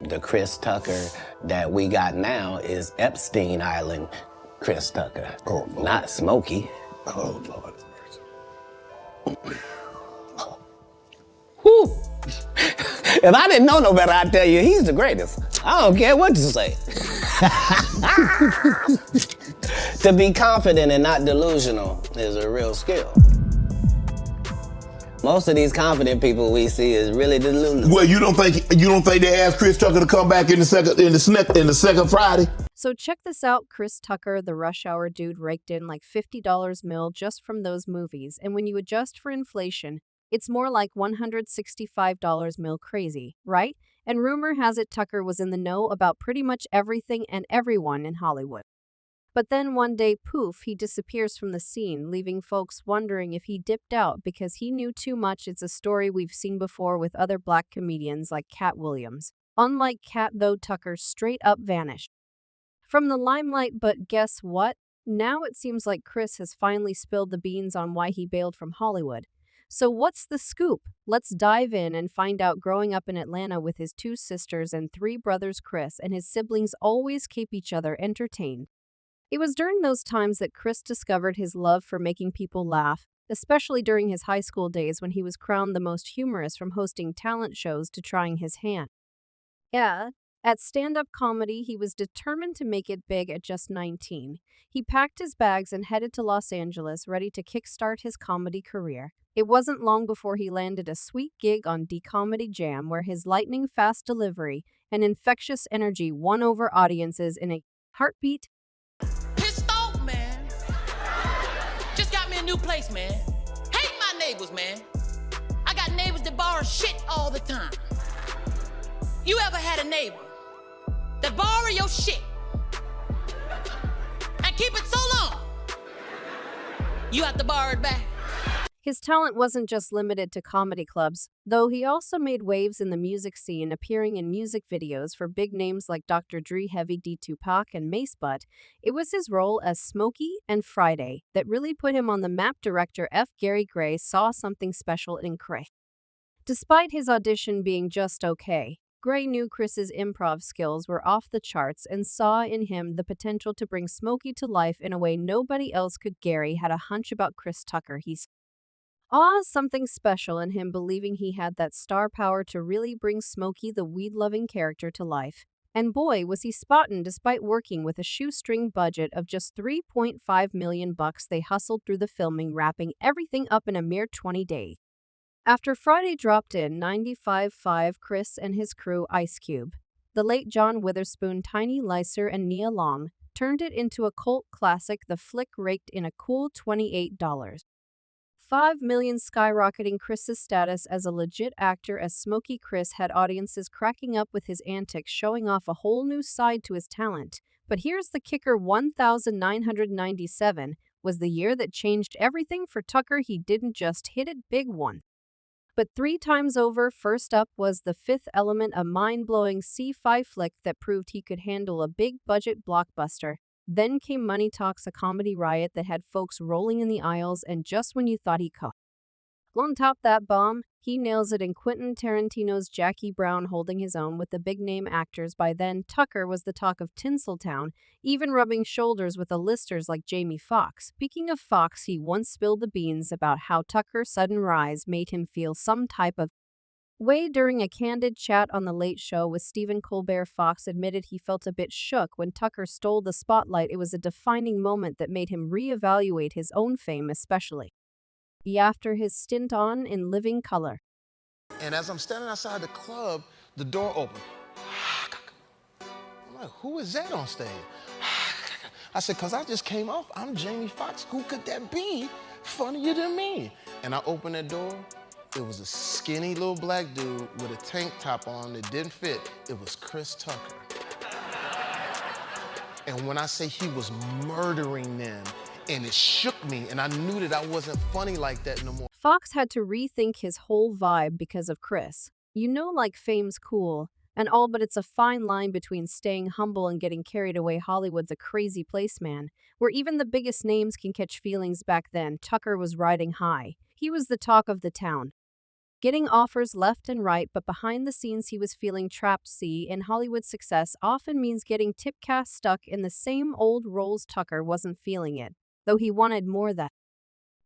The Chris Tucker that we got now is Epstein Island Chris Tucker. Oh, Lord. Not Smokey. Oh, Lord. Whew. If I didn't know no better, I'd tell you he's the greatest. I don't care what you say. To be confident and not delusional is a real skill. Most of these confident people we see is really delusional. Well, you don't think they asked Chris Tucker to come back in the second Friday? So check this out. Chris Tucker, the Rush Hour dude, raked in like $50 mil just from those movies. And when you adjust for inflation, it's more like $165 mil crazy, right? And rumor has it Tucker was in the know about pretty much everything and everyone in Hollywood. But then one day, poof, he disappears from the scene, leaving folks wondering if he dipped out because he knew too much. It's a story we've seen before with other black comedians like Katt Williams. Unlike Katt, though, Tucker straight up vanished from the limelight. But guess what? Now it seems like Chris has finally spilled the beans on why he bailed from Hollywood. So what's the scoop? Let's dive in and find out. Growing up in Atlanta with his two sisters and three brothers, Chris and his siblings always keep each other entertained. It was during those times that Chris discovered his love for making people laugh, especially during his high school days when he was crowned the most humorous from hosting talent shows to trying his hand. Yeah, at stand-up comedy, he was determined to make it big at just 19. He packed his bags and headed to Los Angeles, ready to kickstart his comedy career. It wasn't long before he landed a sweet gig on D Comedy Jam, where his lightning-fast delivery and infectious energy won over audiences in a heartbeat. New place, man. Hate my neighbors, man. I got neighbors that borrow shit all the time. You ever had a neighbor that borrow your shit and keep it so long you have to borrow it back? His talent wasn't just limited to comedy clubs, though he also made waves in the music scene, appearing in music videos for big names like Dr. Dre, Heavy D, Tupac, and Mace. But it was his role as Smokey and Friday that really put him on the map. Director F. Gary Gray saw something special in Chris. Despite his audition being just okay, Gray knew Chris's improv skills were off the charts and saw in him the potential to bring Smokey to life in a way nobody else could. Gary had a hunch about Chris Tucker. He saw something special in him, believing he had that star power to really bring Smokey, the weed-loving character, to life. And boy, was he spotting. Despite working with a shoestring budget of just $3.5 million, they hustled through the filming, wrapping everything up in a mere 20 days. After Friday dropped in 95.5, Chris and his crew, Ice Cube, the late John Witherspoon, Tiny Licer, and Nia Long, turned it into a cult classic. The flick raked in a cool $28.5 million, skyrocketing Chris's status as a legit actor as Smokey. Chris had audiences cracking up with his antics, showing off a whole new side to his talent. But here's the kicker: 1997 was the year that changed everything for Tucker. He didn't just hit it big one, but 3 times over. First up was The Fifth Element, a mind-blowing sci-fi flick that proved he could handle a big-budget blockbuster. Then came Money Talks, a comedy riot that had folks rolling in the aisles, and just when you thought he could on top that bomb, he nails it in Quentin Tarantino's Jackie Brown, holding his own with the big-name actors. By then, Tucker was the talk of Tinseltown, even rubbing shoulders with A-listers like Jamie Foxx. Speaking of Foxx, he once spilled the beans about how Tucker's sudden rise made him feel some type of way. During a candid chat on The Late Show with Stephen Colbert, Foxx admitted he felt a bit shook when Tucker stole the spotlight. It was a defining moment that made him reevaluate his own fame, especially after his stint on In Living Color. And as I'm standing outside the club, the door opened. I'm like, who is that on stage? I said, because I just came off. I'm Jamie Foxx. Who could that be funnier than me? And I opened the door. It was a skinny little black dude with a tank top on that didn't fit. It was Chris Tucker. And when I say he was murdering them, and it shook me, and I knew that I wasn't funny like that no more. Foxx had to rethink his whole vibe because of Chris. You know, like, fame's cool and all, but it's a fine line between staying humble and getting carried away. Hollywood's a crazy place, man, where even the biggest names can catch feelings. Back then, Tucker was riding high. He was the talk of the town. getting offers left and right, but behind the scenes he was feeling trapped. In Hollywood, success often means getting typecast stuck in the same old roles. Tucker wasn't feeling it, though he wanted more than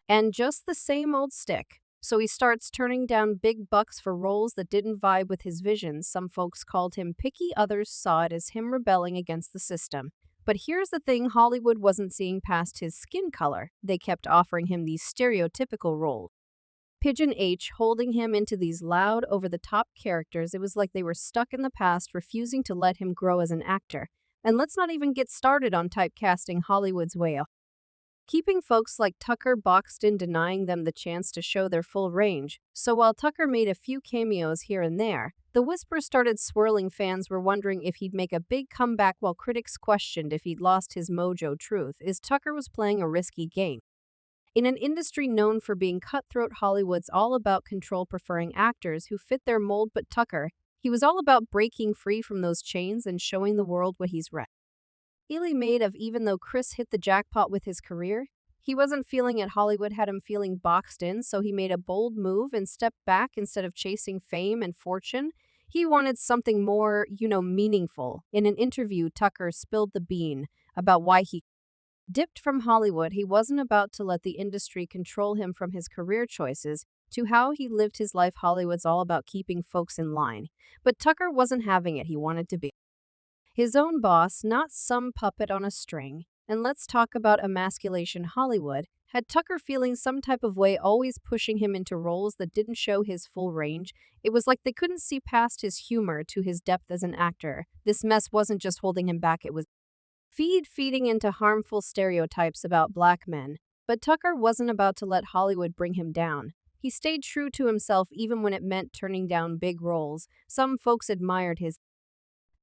and just the same old stick. So he starts turning down big bucks for roles that didn't vibe with his vision. Some folks called him picky, others saw it as him rebelling against the system. But here's the thing, Hollywood wasn't seeing past his skin color. They kept offering him these stereotypical roles. Pigeon H holding him into these loud, over-the-top characters. It was like they were stuck in the past, refusing to let him grow as an actor. And let's not even get started on typecasting Hollywood's way out, keeping folks like Tucker boxed in, denying them the chance to show their full range. So while Tucker made a few cameos here and there, the whispers started swirling. Fans were wondering if he'd make a big comeback, while critics questioned if he'd lost his mojo. Truth is, Tucker was playing a risky game. In an industry known for being cutthroat, Hollywood's all about control, preferring actors who fit their mold. But Tucker, he was all about breaking free from those chains and showing the world what he's really made of. Even though Chris hit the jackpot with his career, he wasn't feeling it. Hollywood had him feeling boxed in, so he made a bold move and stepped back. Instead of chasing fame and fortune, he wanted something more, meaningful. In an interview, Tucker spilled the bean about why he dipped from Hollywood. He wasn't about to let the industry control him from his career choices to how he lived his life. Hollywood's all about keeping folks in line. But Tucker wasn't having it. He wanted to be his own boss, not some puppet on a string. And let's talk about emasculation. Hollywood had Tucker feeling some type of way, always pushing him into roles that didn't show his full range. It was like they couldn't see past his humor to his depth as an actor. This mess wasn't just holding him back, it was feeding into harmful stereotypes about black men. But Tucker wasn't about to let Hollywood bring him down. He stayed true to himself even when it meant turning down big roles. Some folks admired his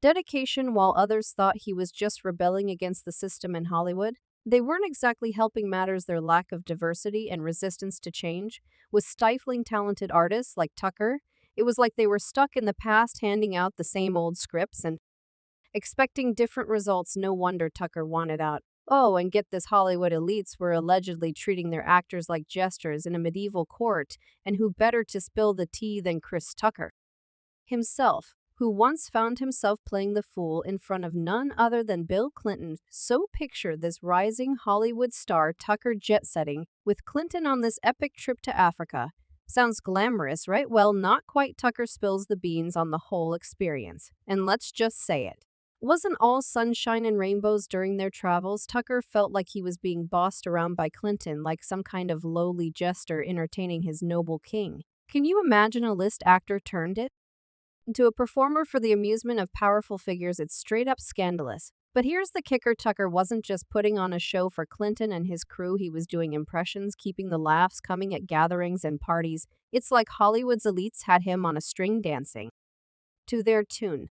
dedication, while others thought he was just rebelling against the system. In Hollywood, they weren't exactly helping matters. Their lack of diversity and resistance to change was stifling talented artists like Tucker. It was like they were stuck in the past, handing out the same old scripts and expecting different results. No wonder Tucker wanted out. Oh, and get this, Hollywood elites were allegedly treating their actors like jesters in a medieval court, and who better to spill the tea than Chris Tucker himself, who once found himself playing the fool in front of none other than Bill Clinton. So picture this rising Hollywood star, Tucker jet-setting with Clinton on this epic trip to Africa. Sounds glamorous, right? Well, not quite. Tucker spills the beans on the whole experience. And let's just say it wasn't all sunshine and rainbows during their travels. Tucker felt like he was being bossed around by Clinton, like some kind of lowly jester entertaining his noble king. Can you imagine a list actor turned it into a performer for the amusement of powerful figures? It's straight up scandalous. But here's the kicker, Tucker wasn't just putting on a show for Clinton and his crew. He was doing impressions, keeping the laughs coming at gatherings and parties. It's like Hollywood's elites had him on a string, dancing to their tune.